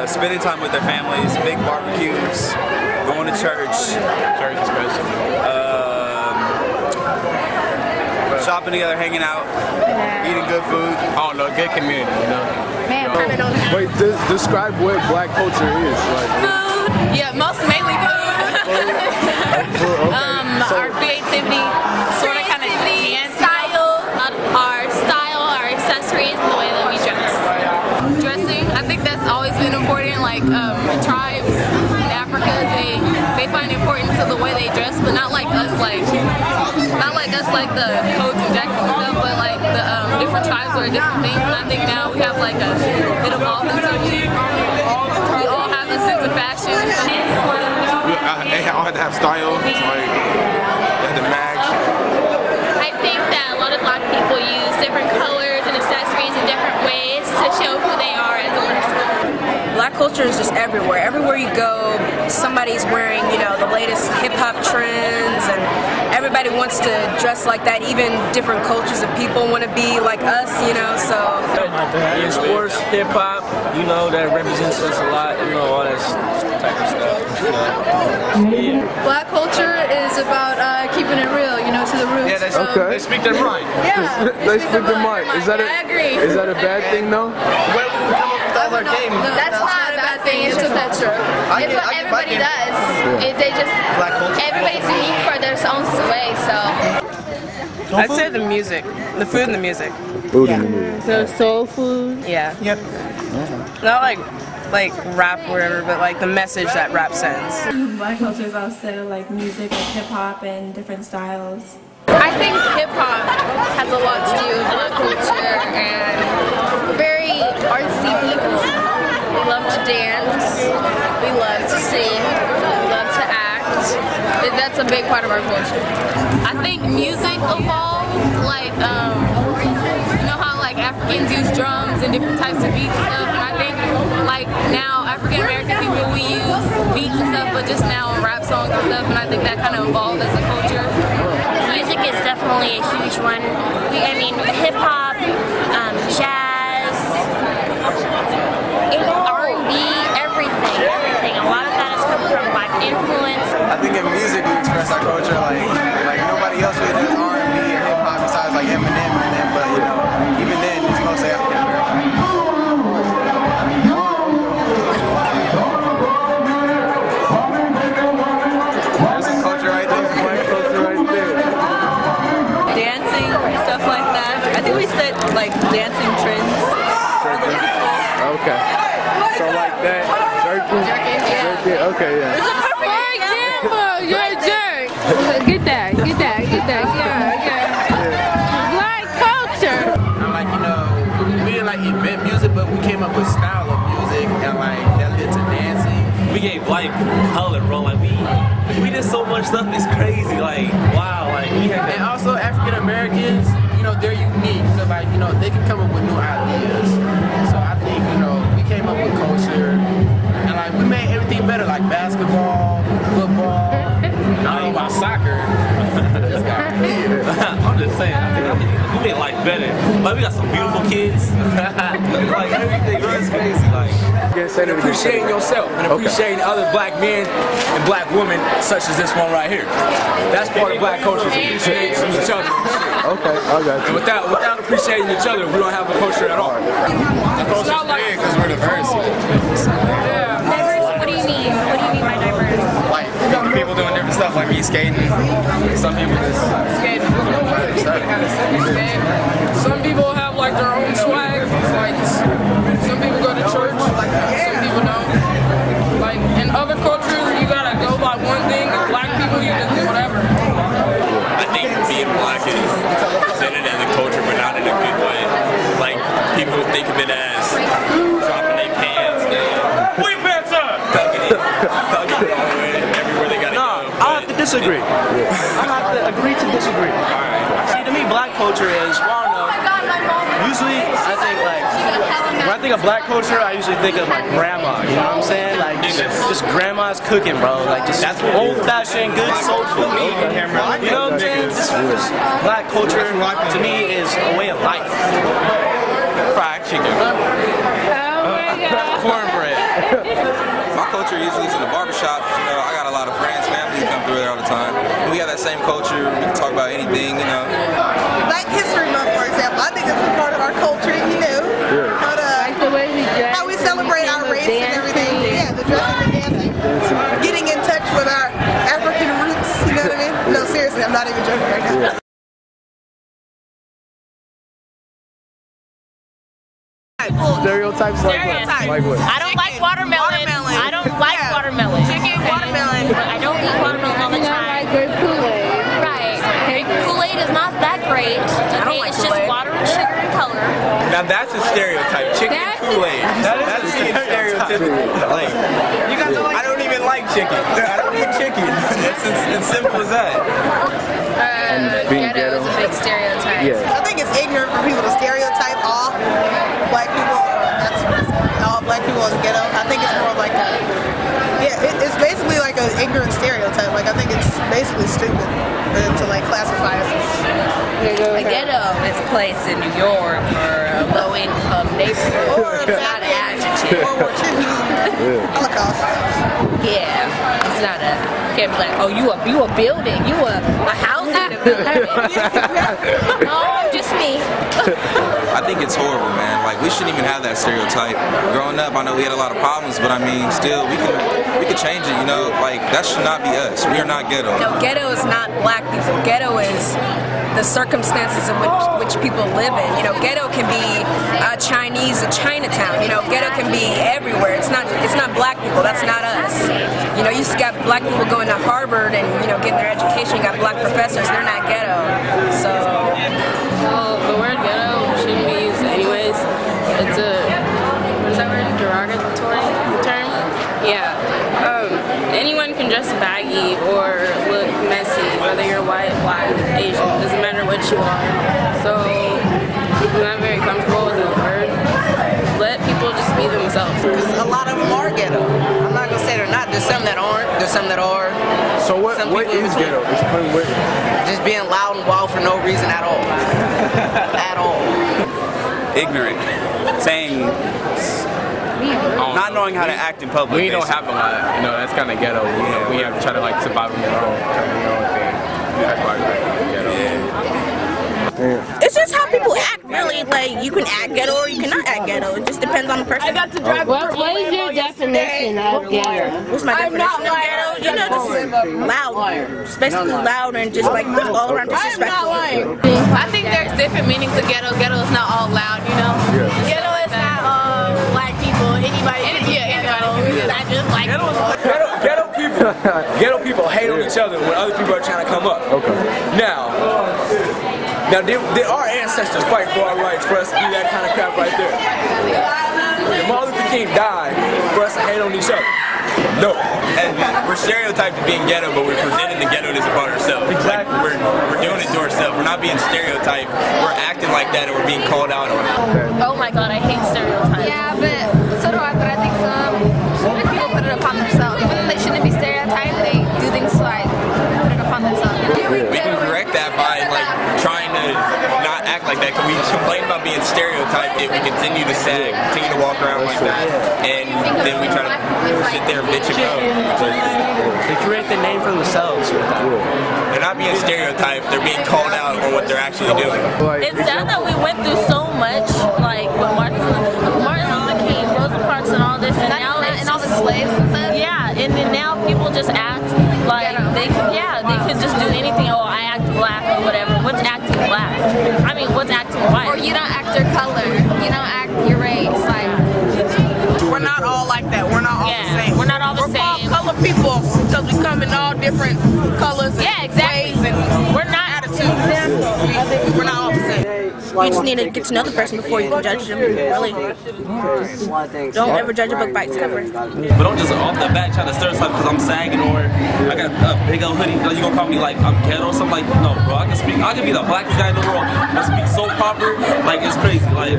spending time with their families, big barbecues, going to church. Church especially. Shopping together, hanging out, eating good food. I don't know, good community, you know. Wait, describe what black culture is. Like, food. Yeah, mainly food. Our creativity, sort of kind of dance style, our accessories, and the way that we dress. Dressing, I think that's always been important. Like tribes in Africa, they find importance to the way they dress, but not like us, like the coats and jackets and stuff, but like the different tribes wear different things. And I think now we have like it evolved into we all have a sense of fashion. They all had to have style, like they had the mags. I think that a lot of black people use different colors and accessories in different ways to show who they are as a person. Black culture is just everywhere. Everywhere you go, somebody's wearing, you know, the latest hip-hop trends, and everybody wants to dress like that. Even different cultures of people want to be like us, you know, so. In sports, hip-hop, you know, that represents us a lot, you know, all that type of stuff. Yeah. Black culture is about keeping it real, you know, to the roots. Yeah, they speak their mind. Yeah, they speak their mind. Is that I agree. Is that a bad thing, though? Where we come up with all our game. That's not a bad thing. It's a culture. It's what everybody does. Everybody's unique for their own way, so. I'd say the music, the food and the music. Food and the music. So soul food? Yeah. Yep. Not like rap or whatever, but like the message that rap sends. Black culture is also like music, like hip hop and different styles. I think hip hop has a lot to do with black culture, and we're very artsy people. We love to dance, we love to sing, we love to act. That's a big part of our culture. I think music evolved, like you know how like Africans use drums and different types of beats and stuff, and I think like now African American people, we use beats and stuff, but just now in rap songs and stuff, and I think that kind of evolved as a culture. Music is definitely a huge one. I mean, hip hop, jazz, R&B, everything. A lot of that has come from black influence. I think in music we express our culture like nobody else really does R&B and hip hop besides like Eminem and them, but you know, even then it's mostly African American. There's some culture right there. Black culture right there. Dancing, stuff like that. I think we set like dancing trends. Okay. So like that, jerking? Yeah. Okay, yeah. You're a jerk. Get that. Yeah. Black culture. And like, you know, we didn't like invent music, but we came up with style of music and like that led to dancing. We gave life color, bro. Like we did so much stuff. It's crazy. Like wow. Like we had. And also African Americans, you know, they're unique. So like, you know, they can come up with new ideas. So I think, you know, we came up with culture and like we made everything better, like basketball, football. I don't know about soccer. I'm just saying. I think we made life better. Like we got some beautiful kids. Like everything runs crazy. Like. Appreciating yourself and appreciating other black men and black women such as this one right here. That's part of black culture, appreciating each other. Okay, I got you. And without appreciating each other, we don't have a culture at all. The culture's big because we're diverse. Diverse, what do you mean? What do you mean by diverse? Like people doing different stuff, like me skating. Some people just Skating. Some people have like their own swag. Like some people go to church, some people don't. Like in other cultures, you gotta go by one thing. In black people, you just do whatever. I think being black is presented as a culture, but not in a good way. Like people think of it as dropping their pants and Put your pants on. thugging it all the way everywhere they gotta go. I have to disagree. I have to agree to disagree. See, to me, black culture is, well, I don't know. Usually, I think like when I think of black culture, I usually think of my grandma. You know what I'm saying? Like just grandma's cooking, bro. Like just old-fashioned, good soul food. You know what I'm saying? Just black culture to me is a way of life. Fried chicken. Oh my God. Cornbread. culture usually is in the barbershop. You know, I got a lot of friends, family who come through there all the time. And we have that same culture. We can talk about anything, you know. Black History Month, for example. I think it's a part of our culture, you know. How we celebrate our race and everything. Yeah, the dressing and dancing. Getting in touch with our African roots, you know what I mean? No, seriously, I'm not even joking right now. Stereotypes like what? Like what? I don't like watermelon. I don't like watermelon. Chicken, watermelon. I don't eat watermelon all the time. I like grape Kool-Aid. Right. Grape Kool-Aid is not that great. Okay, it's just water and sugar and color. Now that's a stereotype. Chicken and Kool-Aid. That's stereotypical. Like, I don't even like chicken. I don't eat chicken. It's as simple as that. Ghetto is a big stereotype. I think it's ignorant for people to stereotype all black people, all black people as ghetto. I think it's more like a, it's basically like an ignorant stereotype. Like I think it's basically stupid to like classify us as. A ghetto is a place in New York or a low-income neighborhood. Or it's not an adjective. World War II, Holocaust. Yeah, it's not a. Can't be like, oh, you a building, you a housing development. Oh, just me. I think it's horrible, man. Like we shouldn't even have that stereotype. Growing up, I know we had a lot of problems, but I mean, still, we can change it. You know, like that should not be us. We are not ghetto. No, ghetto is not black people. Ghetto is the circumstances in which people live in. You know, ghetto can be Chinese, a Chinatown. You know, ghetto can be everywhere. It's not black people. That's not us. You know, you just got black people going to Harvard and getting their education. You got black professors. They're not ghetto. So. Well, the word ghetto shouldn't be used anyways. It's a, what is that word? Derogatory term? Yeah. Anyone can dress baggy or look messy, whether you're white, black, Asian, doesn't matter what you are. So, I'm not very comfortable with the word. Let people just be themselves. Because a lot of them are ghetto. I'm not going to say they're not. There's some that aren't. There's some that are. So what is ghetto? Explain what. Just being loud and wild for no reason at all. At all. Ignorant. Saying, not knowing how to act in public. We don't have a lot. You know, that's kind of ghetto. We have to try to like survive on our own, try to do our own thing. That's why it's ghetto. It's just how people act, really. Like, you can act ghetto or you cannot act ghetto. It just depends on the person. What is your definition of ghetto? What's my definition of ghetto? You know, just loud. Just basically loud and just like all around disrespectful. I think there's different meanings to ghetto. Ghetto is not all loud, you know? Ghetto is not all black people. Anybody. Not just black people. Ghetto people hate on each other when other people are trying to come up. Now did our ancestors fight for our rights for us to do that kind of crap right there? Did Martin Luther King die for us to hate on each other? No. And we're stereotyped as being ghetto, but we're presenting the ghetto-ness about ourselves. Exactly. Like, we're doing it to ourselves. We're not being stereotyped. We're acting like that and we're being called out on it. Oh my god, I hate stereotypes. Yeah, but so do I, but I think some people put it upon themselves. Even though they shouldn't be stereotyped, they do things to like put it upon themselves. We can correct that by like trying to not act like that, because we complain about being stereotyped, yet we continue to sag, continue to walk around like that, and then we try to sit there and bitch and go. They create the name for themselves with that. They're not being stereotyped, they're being called out on what they're actually doing. It's sad that we went through so much, like with Martin Luther King, Rosa Parks and all this, and now and all the slaves and stuff. Yeah, and then now people just act like they could just do anything. Oh, I act black or whatever. What's acting black? I mean, what's acting white? Or you don't act your color. You don't act your race. Like we're not all like that. We're not all the same. We're not all the same. We're called color people because we come in all different colors and ways, and we're not attitudes. We're not all the same. You just need to get to know the person before you can judge them, really. Don't ever judge a book by its cover. But don't just off the bat try to stir something because I'm sagging or I got a big old hoodie. You gonna call me like I'm ghetto or something? Like, no, bro, I can be the blackest guy in the world. I speak so proper, like it's crazy. Like,